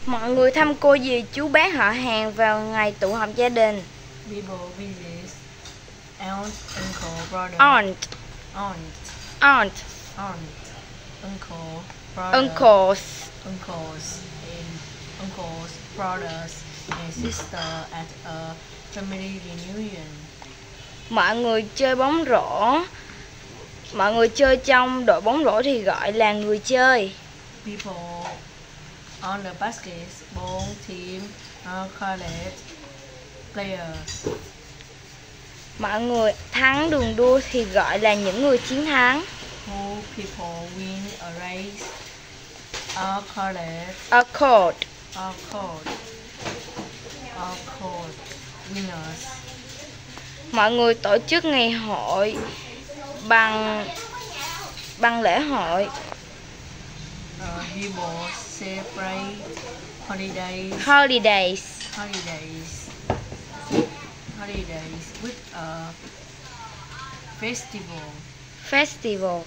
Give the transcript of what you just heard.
Mọi người thăm cô dì chú bác họ hàng vào ngày tụ họp gia đình. People visit aunt, uncle, brother. Aunt, Aunt. aunt, Aunt. Uncle. Brother. uncles. Uncles, brothers, and sister at a family reunion. Mọi người chơi bóng rổ. Mọi người chơi trong đội bóng rổ thì gọi là người chơi. People on the basketball team are called players. Mọi người thắng đường đua thì gọi là những người chiến thắng. Who people win a race are called winners. Mọi người tổ chức ngày hội bằng lễ hội. People celebrate Holidays with a festival. Festival.